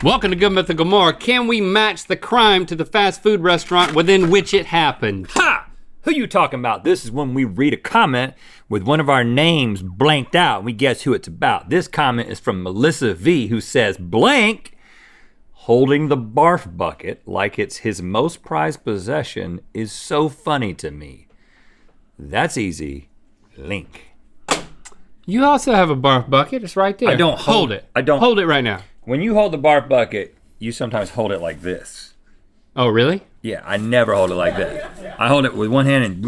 Welcome to Good Mythical MORE. Can we match the crime to the fast food restaurant within which it happened? Ha! Who you talking about? This is when we read a comment with one of our names blanked out and we guess who it's about. This comment is from Melissa V, who says, blank, holding the barf bucket like it's his most prized possession is so funny to me. That's easy, link. You also have a barf bucket, it's right there. I don't hold it. I don't. Hold it right now. When you hold the barf bucket, you sometimes hold it like this. Oh, really? Yeah, I never hold it like that. I hold it with one hand and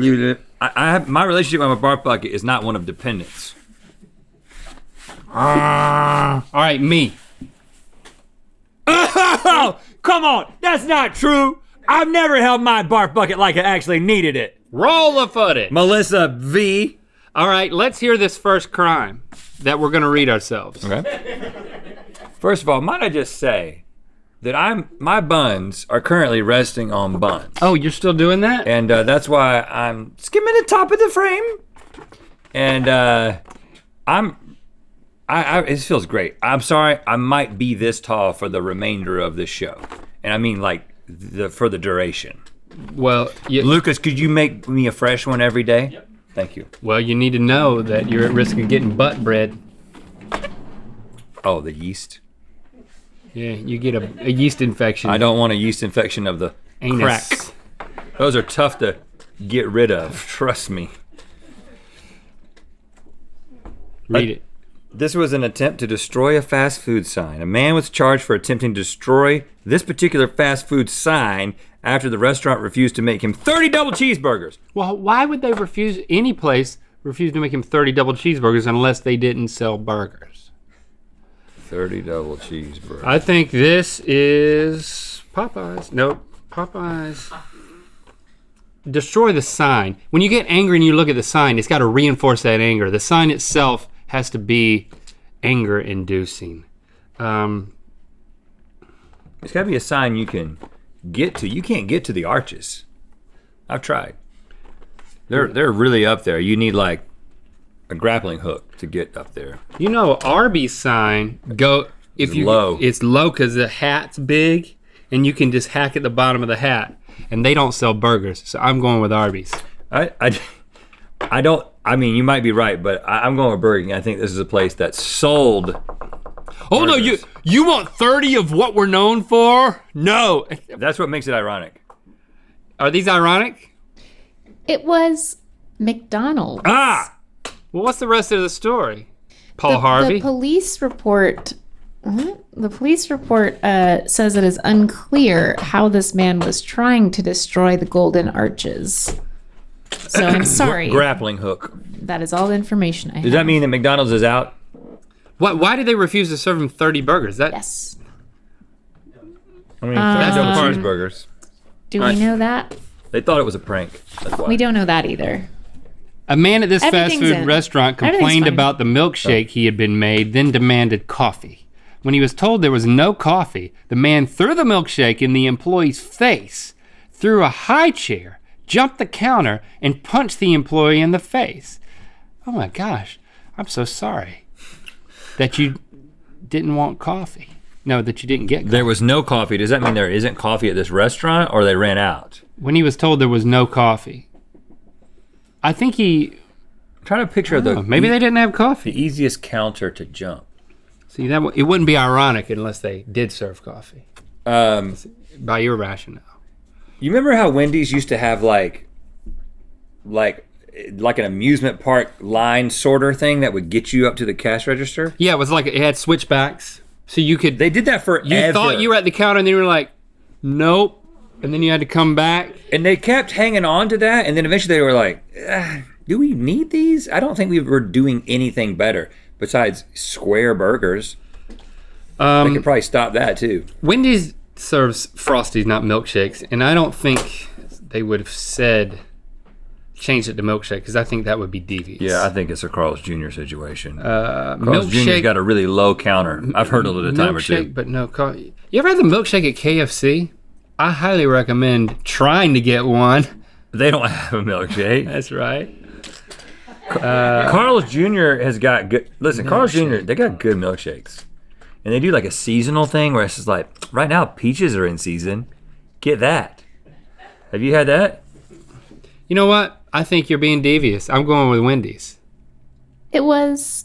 I have, my relationship with my barf bucket is not one of dependence. All right, me. Oh, come on, that's not true. I've never held my barf bucket like I actually needed it. Roll the footage. Melissa V. All right, let's hear this first crime that we're gonna read ourselves. Okay. First of all, might I just say that my buns are currently resting on buns. Oh, you're still doing that? And that's why I'm skimming the top of the frame. And it feels great. I'm sorry, I might be this tall for the remainder of this show. And I mean like for the duration. Well, Lucas, could you make me a fresh one every day? Yep. Thank you. Well, you need to know that you're at risk of getting butt bread. Oh, the yeast? Yeah, you get a yeast infection. I don't want a yeast infection of the anus. Crack. Those are tough to get rid of, trust me. Read it. This was an attempt to destroy a fast food sign. A man was charged for attempting to destroy this particular fast food sign after the restaurant refused to make him 30 double cheeseburgers. Well, why would they refuse to make him 30 double cheeseburgers unless they didn't sell burgers? 30 double cheeseburgers. I think this is Popeyes. Nope, Popeyes. Destroy the sign. When you get angry and you look at the sign, it's got to reinforce that anger. The sign itself has to be anger inducing. It's gotta be a sign you can get to. You can't get to the arches. I've tried. They're really up there. You need like a grappling hook to get up there. You know, Arby's sign It's low. It's low because the hat's big, and you can just hack at the bottom of the hat, and they don't sell burgers. So I'm going with Arby's. I don't. I mean, you might be right, but I'm going with Burger King. I think this is a place that sold. Oh no, you want 30 of what we're known for? No. That's what makes it ironic. Are these ironic? It was McDonald's. Ah! Well, what's the rest of the story? Paul Harvey? The police report says it is unclear how this man was trying to destroy the golden arches. So I'm sorry. Grappling hook. That is all the information I have. Does that mean that McDonald's is out? Why did they refuse to serve him 30 burgers? Yes. I mean, 30 double cheeseburgers. Do we know that? They thought it was a prank. That's why. We don't know that either. A man at this fast Everything's food in. restaurant Everything's complained fine. about the milkshake he had been made, then demanded coffee. When he was told there was no coffee, the man threw the milkshake in the employee's face, threw a high chair, jumped the counter, and punched the employee in the face. Oh my gosh, I'm so sorry that you didn't want coffee. No, that you didn't get coffee. There was no coffee. Does that mean there isn't coffee at this restaurant or they ran out? When he was told there was no coffee, I think I'm trying to picture maybe they didn't have coffee. the easiest counter to jump. See, it wouldn't be ironic unless they did serve coffee. By your rationale. You remember how Wendy's used to have like an amusement park line sorter thing that would get you up to the cash register? Yeah, it was like it had switchbacks, so you could. They did that forever. You thought you were at the counter, and then you were like, nope, and then you had to come back. And they kept hanging on to that, and then eventually they were like, do we need these? I don't think we were doing anything better besides square burgers. They could probably stop that too. Wendy's serves Frosties, not milkshakes, and I don't think they would have said change it to milkshake because I think that would be devious. Yeah, I think it's a Carl's Jr. situation. Carl's Jr.'s got a really low counter. I've heard it a time or two. But no coffee. You ever had the milkshake at KFC? I highly recommend trying to get one. They don't have a milkshake. That's right. Carl's Jr. has got good. Listen, Carl's Jr. They got good milkshakes. And they do like a seasonal thing where it's just like, right now peaches are in season. Get that. Have you had that? You know what? I think you're being devious. I'm going with Wendy's. It was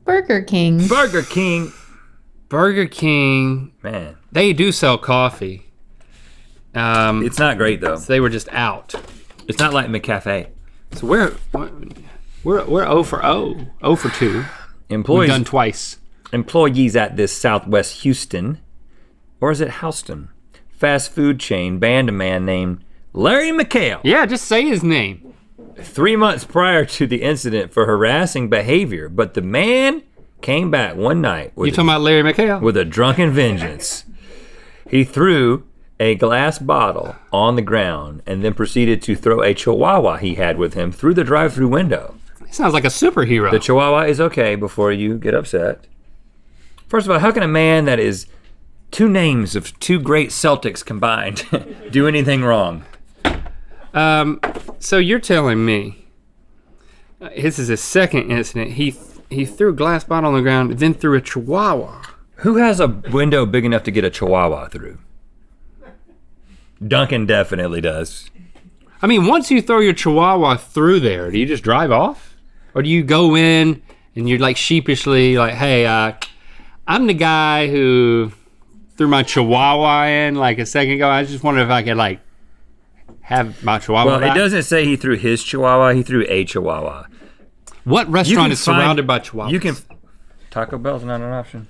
Burger King. Burger King. Burger King, Man, they do sell coffee. it's not great though. So they were just out. It's not like McCafe. So we're 0 for 0. 0 for 2. We've Employees done twice. Employees at this Southwest Houston, or is it Houston, fast food chain banned a man named Larry McHale Yeah, just say his name. 3 months prior to the incident for harassing behavior, but the man came back one night You talking about Larry McHale? with a drunken vengeance. He threw a glass bottle on the ground and then proceeded to throw a chihuahua he had with him through the drive-through window. He sounds like a superhero. The chihuahua is okay before you get upset. First of all, how can a man that is 2 names of 2 great Celtics combined do anything wrong? So you're telling me this is his second incident. He threw a glass bottle on the ground, then threw a chihuahua. Who has a window big enough to get a chihuahua through? Duncan definitely does. I mean, once you throw your chihuahua through there, do you just drive off? Or do you go in and you're like sheepishly like, hey, I'm the guy who threw my chihuahua in like a second ago. I just wondered if I could like have my chihuahua Well, back. it doesn't say he threw his chihuahua, he threw a chihuahua. What restaurant is surrounded by chihuahuas? You can, Taco Bell's not an option.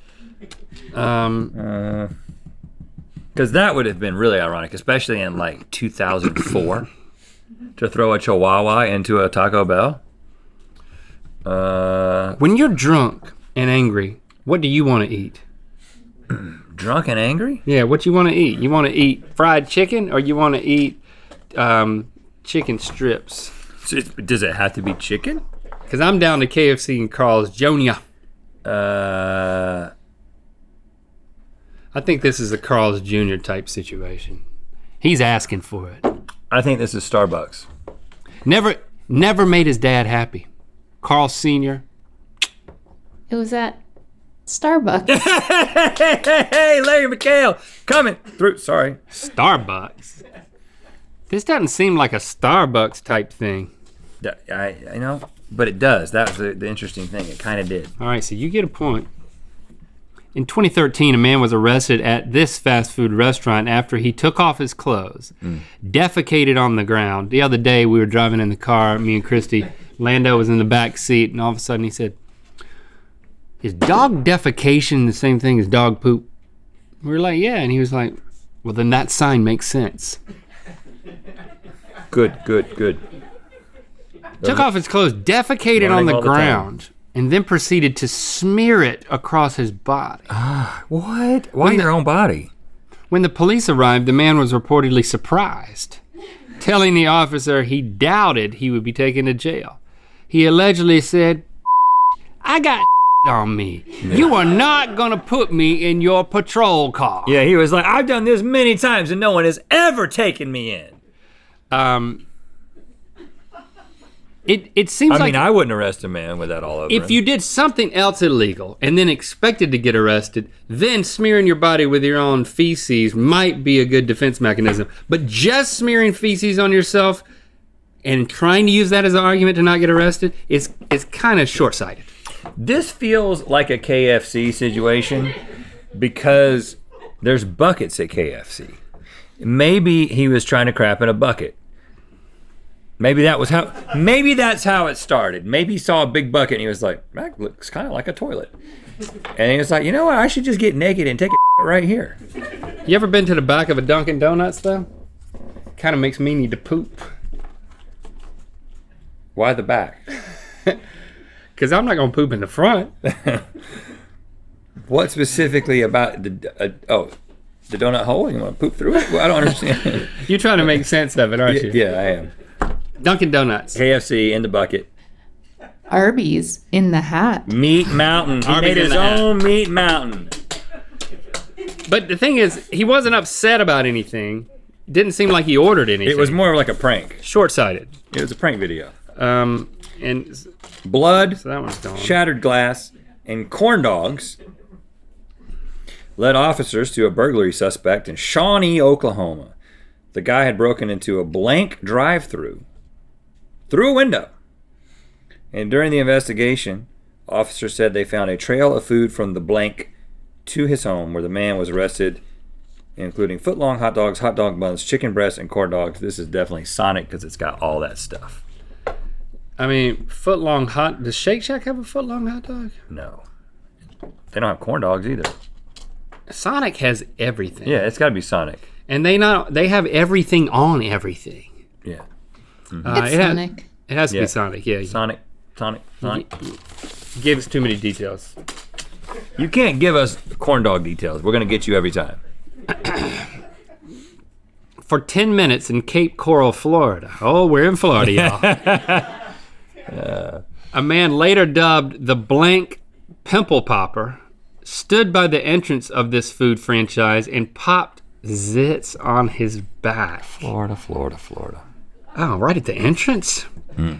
Because that would have been really ironic, especially in like 2004, to throw a chihuahua into a Taco Bell. When you're drunk and angry, what do you want to eat? Drunk and angry? Yeah, what you want to eat? You want to eat fried chicken or you want to eat chicken strips? Does it have to be chicken? Because I'm down to KFC and Carl's Jr. I think this is a Carl's Jr. type situation. He's asking for it. I think this is Starbucks. Never made his dad happy. Carl Sr. It was at Starbucks. Hey, Larry McHale, coming through. Sorry. Starbucks. This doesn't seem like a Starbucks type thing. I know, but it does. That was the interesting thing. It kind of did. All right, so you get a point. In 2013, a man was arrested at this fast food restaurant after he took off his clothes, defecated on the ground. The other day, we were driving in the car, me and Christy. Lando was in the back seat, and all of a sudden he said, "Is dog defecation the same thing as dog poop?" We were like, "Yeah," and he was like, "Well, then that sign makes sense." Good. Took off his clothes, defecated on Learning the all the time. ground, and then proceeded to smear it across his body. What? Why your own body? When the police arrived, the man was reportedly surprised, telling the officer he doubted he would be taken to jail. He allegedly said, "I got on me. You are not gonna put me in your patrol car." Yeah, he was like, I've done this many times and no one has ever taken me in. It seems like I wouldn't arrest a man with that all over if him. you did something else illegal and then expected to get arrested, then smearing your body with your own feces might be a good defense mechanism. But just smearing feces on yourself and trying to use that as an argument to not get arrested is kind of short-sighted. This feels like a KFC situation because there's buckets at KFC. Maybe he was trying to crap in a bucket. Maybe that's how it started. Maybe he saw a big bucket and he was like, that looks kind of like a toilet. And he was like, you know what, I should just get naked and take a right here. You ever been to the back of a Dunkin' Donuts though? Kind of makes me need to poop. Why the back? Because I'm not going to poop in the front. What specifically about the donut hole? You want to poop through it? Well, I don't understand. You're trying to make sense of it, aren't you? Yeah, I am. Dunkin' Donuts. KFC in the bucket. Arby's in the hat. Meat Mountain. He Arby's made in his the hat. own Meat Mountain. But the thing is, he wasn't upset about anything. Didn't seem like he ordered anything. It was more of like a prank. short-sighted. It was a prank video. And Blood, so that one's gone. shattered glass, and corn dogs led officers to a burglary suspect in Shawnee, Oklahoma. The guy had broken into a blank drive-through through a window. And during the investigation, officers said they found a trail of food from the blank to his home, where the man was arrested, including foot-long hot dogs, hot dog buns, chicken breasts, and corn dogs. This is definitely Sonic because it's got all that stuff. I mean, does Shake Shack have a foot-long hot dog? No. They don't have corn dogs either. Sonic has everything. Yeah, it's got to be Sonic. And they have everything on everything. Yeah. It's Sonic. It has to Yeah. be Sonic, yeah. Sonic. You gave us too many details. You can't give us corn dog details. We're going to get you every time. For 10 minutes in Cape Coral, Florida. Oh, we're in Florida, y'all. A man later dubbed the blank Pimple Popper stood by the entrance of this food franchise and popped zits on his back. Florida. Oh, right at the entrance?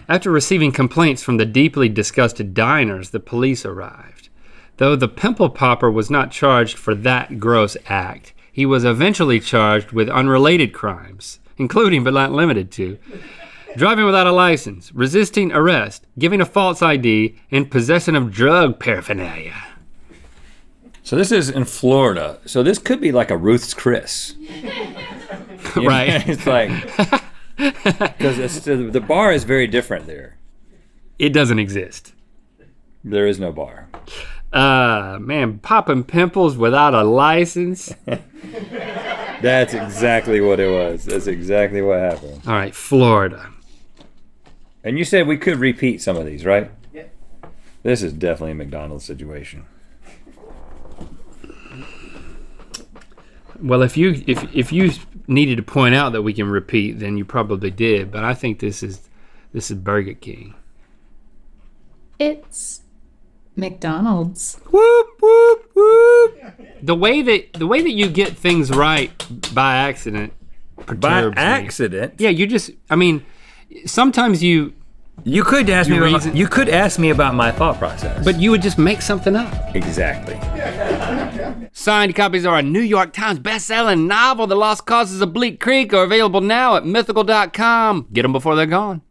After receiving complaints from the deeply disgusted diners, the police arrived. Though the Pimple Popper was not charged for that gross act, he was eventually charged with unrelated crimes, including but not limited to driving without a license, resisting arrest, giving a false ID, and possession of drug paraphernalia. So this is in Florida. So this could be like a Ruth's Chris. Right. It's like, because the bar is very different there. It doesn't exist. There is no bar. Man, popping pimples without a license. That's exactly what it was. That's exactly what happened. All right, Florida. And you said we could repeat some of these, right? Yeah. This is definitely a McDonald's situation. Well, if you needed to point out that we can repeat, then you probably did. But I think this is Burger King. It's McDonald's. Whoop whoop whoop. The way that you get things right by accident perturbs By me. accident? Yeah, sometimes you could ask me about my thought process. but you would just make something up. Exactly. Signed copies of our New York Times best-selling novel, The Lost Causes of Bleak Creek, are available now at mythical.com. Get them before they're gone.